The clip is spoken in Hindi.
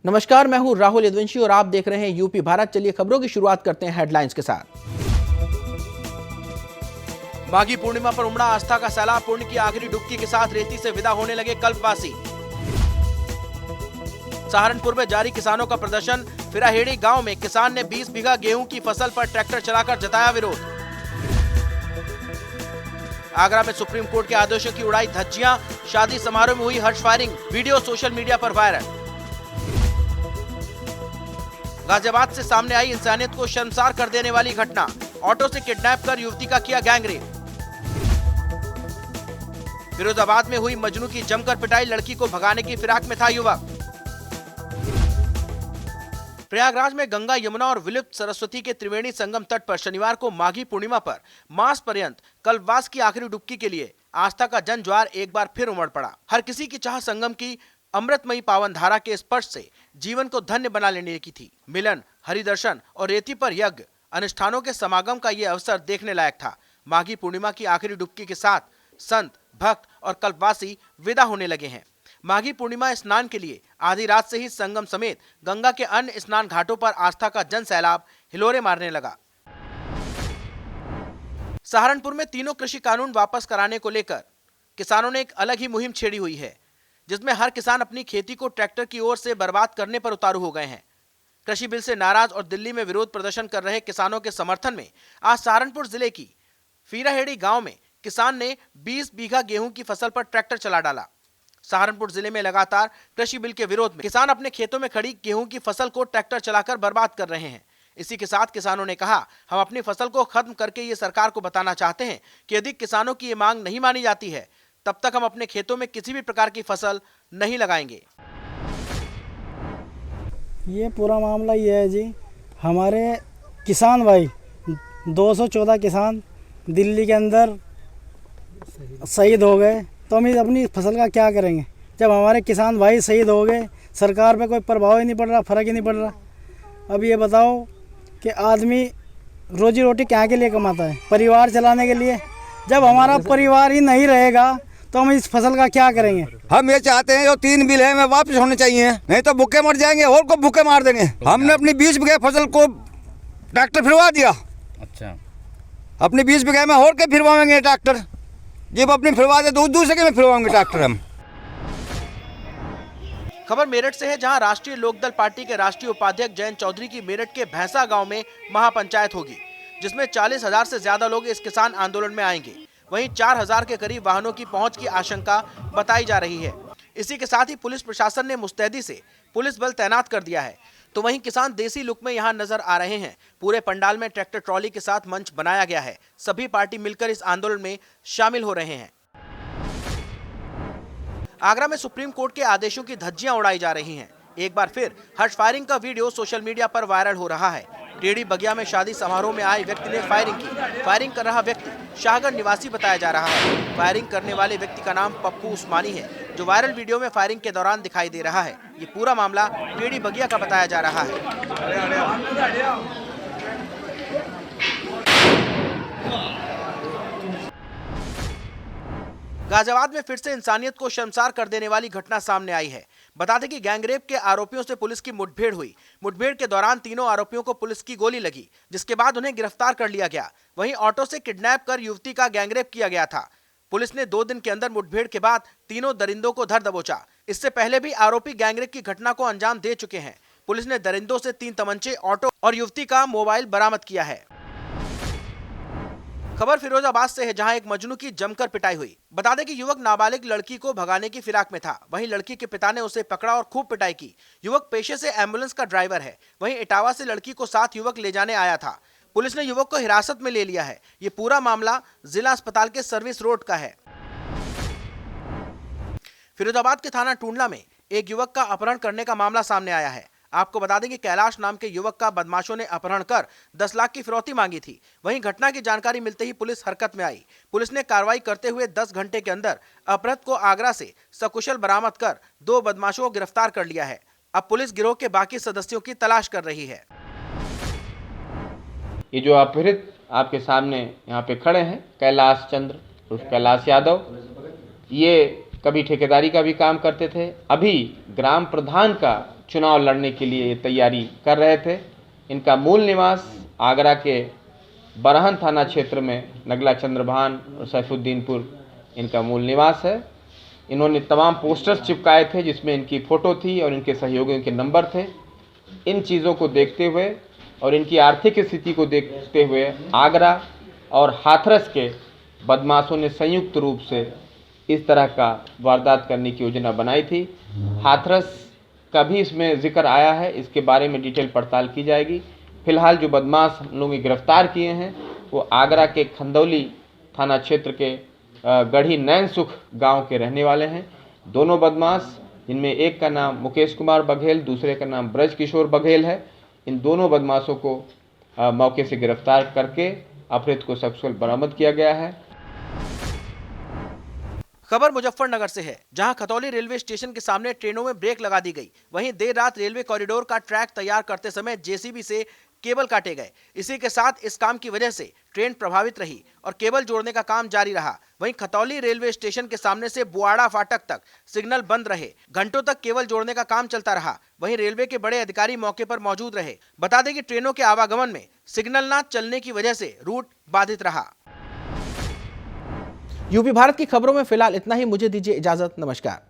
नमस्कार, मैं हूं राहुल यदुवंशी और आप देख रहे हैं यूपी भारत। चलिए खबरों की शुरुआत करते हैं हेडलाइंस के साथ। माघी पूर्णिमा पर उमड़ा आस्था का सैलाब। पुण्य की आखिरी डुबकी के साथ रेती से विदा होने लगे कल्पवासी। सहारनपुर में जारी किसानों का प्रदर्शन। फिराहेड़ी गांव में किसान ने 20 बीघा गेहूं की फसल पर ट्रैक्टर चलाकर जताया विरोध। आगरा में सुप्रीम कोर्ट के आदेशों की उड़ाई धज्जियां। शादी समारोह में हुई हर्ष फायरिंग, वीडियो सोशल मीडिया पर वायरल। गाजियाबाद से सामने आई इंसानियत को शर्मसार कर देने वाली घटना। ऑटो से किडनैप कर युवती का किया गैंगरेप। फिरोजाबाद में हुई मजनू की जमकर पिटाई। लड़की को भगाने की फिराक में था युवक। प्रयागराज में गंगा, यमुना और विलुप्त सरस्वती के त्रिवेणी संगम तट पर शनिवार को माघी पूर्णिमा पर मास पर्यंत कल्पवास की आखिरी डुबकी के लिए आस्था का जनज्वार एक बार फिर उमड़ पड़ा। हर किसी की चाह संगम की अमृतमयी पावन धारा के स्पर्श से जीवन को धन्य बना लेने की थी। मिलन, हरिदर्शन और रेती पर यज्ञ अनुष्ठानों के समागम का यह अवसर देखने लायक था। माघी पूर्णिमा की आखिरी डुबकी के साथ संत, भक्त और कल्पवासी विदा होने लगे हैं। माघी पूर्णिमा स्नान के लिए आधी रात से ही संगम समेत गंगा के अन्य स्नान घाटों पर आस्था का जन सैलाब हिलोरे मारने लगा। सहारनपुर में तीनों कृषि कानून वापस कराने को लेकर किसानों ने एक अलग ही मुहिम छेड़ी हुई है, जिसमें हर किसान अपनी खेती को ट्रैक्टर की ओर से बर्बाद करने पर उतारू हो गए हैं। कृषि बिल से नाराज और दिल्ली में विरोध प्रदर्शन कर रहे किसानों के समर्थन में आज सहारनपुर जिले की फिराहेड़ी गांव में किसान ने 20 बीघा गेहूं की फसल पर ट्रैक्टर चला डाला। सहारनपुर जिले में लगातार कृषि बिल के विरोध में किसान अपने खेतों में खड़ी गेहूं की फसल को ट्रैक्टर चलाकर बर्बाद कर रहे हैं। इसी के साथ किसानों ने कहा, हम अपनी फसल को खत्म करके ये सरकार को बताना चाहते हैं कि यदि किसानों की ये मांग नहीं मानी जाती है तब तक हम अपने खेतों में किसी भी प्रकार की फसल नहीं लगाएंगे। ये पूरा मामला ये है जी, हमारे किसान भाई 214 किसान दिल्ली के अंदर शहीद हो गए, तो हम अपनी फसल का क्या करेंगे जब हमारे किसान भाई शहीद हो गए। सरकार पे कोई प्रभाव ही नहीं पड़ रहा, फर्क ही नहीं पड़ रहा। अब ये बताओ कि आदमी रोजी रोटी क्या के लिए कमाता है? परिवार चलाने के लिए। जब हमारा परिवार ही नहीं रहेगा तो हम इस फसल का क्या करेंगे? हम ये चाहते हैं जो 3 बिल है, वापस होने चाहिए, नहीं तो भूखे मर जाएंगे और को भूखे मार देंगे। हमने अपनी 20 बीघे फसल को ट्रैक्टर फिरवा दिया। अच्छा, अपनी 20 बीघे में और के फिरवाएंगे ट्रैक्टर? जब अपनी फिरवा दे दूसरे के में फिरवाएंगे ट्रैक्टर हम। खबर मेरठ से है, जहां राष्ट्रीय लोकदल पार्टी के राष्ट्रीय उपाध्यक्ष जयंत चौधरी की मेरठ के भैंसा गांव में महापंचायत होगी, जिसमें 40,000 से ज्यादा लोग इस किसान आंदोलन में आएंगे। वहीं 4,000 के करीब वाहनों की पहुंच की आशंका बताई जा रही है। इसी के साथ ही पुलिस प्रशासन ने मुस्तैदी से पुलिस बल तैनात कर दिया है। तो वहीं किसान देसी लुक में यहां नजर आ रहे हैं। पूरे पंडाल में ट्रैक्टर ट्रॉली के साथ मंच बनाया गया है। सभी पार्टी मिलकर इस आंदोलन में शामिल हो रहे हैं। आगरा में सुप्रीम कोर्ट के आदेशों की धज्जियां उड़ाई जा रही हैं। एक बार फिर हर्ष फायरिंग का वीडियो सोशल मीडिया पर वायरल हो रहा है। टेढ़ी बगिया में शादी समारोह में आए व्यक्ति ने फायरिंग की। फायरिंग कर रहा व्यक्ति शाहगढ़ निवासी बताया जा रहा है। फायरिंग करने वाले व्यक्ति का नाम पप्पू उस्मानी है, जो वायरल वीडियो में फायरिंग के दौरान दिखाई दे रहा है। ये पूरा मामला टेढ़ी बगिया का बताया जा रहा है। गाजियाबाद में फिर से इंसानियत को शर्मसार कर देने वाली घटना सामने आई है। बता दें कि गैंगरेप के आरोपियों से पुलिस की मुठभेड़ हुई। मुठभेड़ के दौरान तीनों आरोपियों को पुलिस की गोली लगी, जिसके बाद उन्हें गिरफ्तार कर लिया गया। वहीं ऑटो से किडनैप कर युवती का गैंगरेप किया गया था। पुलिस ने 2 दिन के अंदर मुठभेड़ के बाद तीनों दरिंदों को धर दबोचा। इससे पहले भी आरोपी गैंगरेप की घटना को अंजाम दे चुके हैं। पुलिस ने दरिंदों से 3 तमंचे, ऑटो और युवती का मोबाइल बरामद किया है। खबर फिरोजाबाद से है, जहां एक मजनू की जमकर पिटाई हुई। बता दें कि युवक नाबालिग लड़की को भगाने की फिराक में था। वहीं लड़की के पिता ने उसे पकड़ा और खूब पिटाई की। युवक पेशे से एम्बुलेंस का ड्राइवर है। वहीं इटावा से लड़की को साथ युवक ले जाने आया था। पुलिस ने युवक को हिरासत में ले लिया है। ये पूरा मामला जिला अस्पताल के सर्विस रोड का है। फिरोजाबाद के थाना टूंडला में एक युवक का अपहरण करने का मामला सामने आया है। आपको बता दें कि कैलाश नाम के युवक का बदमाशों ने अपहरण कर 10 लाख की फिरौती मांगी थी। वहीं घटना की जानकारी मिलते ही पुलिस हरकत में आई। पुलिस ने कार्रवाई करते हुए 10 घंटे के अंदर अपहृत को आगरा से सकुशल बरामद कर 2 बदमाशों को गिरफ्तार कर लिया है। अब पुलिस गिरोह के बाकी सदस्यों की तलाश कर रही है। ये जो अपहृत आपके सामने यहाँ पे खड़े हैं, कैलाश चंद्र उर्फ कैलाश यादव, ये कभी ठेकेदारी का भी काम करते थे। अभी ग्राम प्रधान का चुनाव लड़ने के लिए तैयारी कर रहे थे। इनका मूल निवास आगरा के बरहन थाना क्षेत्र में नगला चंद्रभान और सैफुद्दीनपुर इनका मूल निवास है। इन्होंने तमाम पोस्टर्स चिपकाए थे जिसमें इनकी फ़ोटो थी और इनके सहयोगियों के नंबर थे। इन चीज़ों को देखते हुए और इनकी आर्थिक स्थिति को देखते हुए आगरा और हाथरस के बदमाशों ने संयुक्त रूप से इस तरह का वारदात करने की योजना बनाई थी। हाथरस का भी इसमें जिक्र आया है, इसके बारे में डिटेल पड़ताल की जाएगी। फिलहाल जो बदमाश हम लोग गिरफ्तार किए हैं वो आगरा के खंदौली थाना क्षेत्र के गढ़ी नैन सुख गांव के रहने वाले हैं। दोनों बदमाश, जिनमें एक का नाम मुकेश कुमार बघेल, दूसरे का नाम ब्रज किशोर बघेल है, इन दोनों बदमाशों को मौके से गिरफ्तार करके अपहृत को सकुशल बरामद किया गया है। खबर मुजफ्फरनगर से है, जहां खतौली रेलवे स्टेशन के सामने ट्रेनों में ब्रेक लगा दी गई। वहीं देर रात रेलवे कॉरिडोर का ट्रैक तैयार करते समय जेसीबी से केबल काटे गए। इसी के साथ इस काम की वजह से ट्रेन प्रभावित रही और केबल जोड़ने का काम जारी रहा। वहीं खतौली रेलवे स्टेशन के सामने से बुआड़ा फाटक तक सिग्नल बंद रहे। घंटों तक केबल जोड़ने का काम चलता रहा। वहीं रेलवे के बड़े अधिकारी मौके पर मौजूद रहे। बता दें कि ट्रेनों के आवागमन में सिग्नल न चलने की वजह से रूट बाधित रहा। यूपी भारत की खबरों में फिलहाल इतना ही। मुझे दीजिए इजाजत। नमस्कार।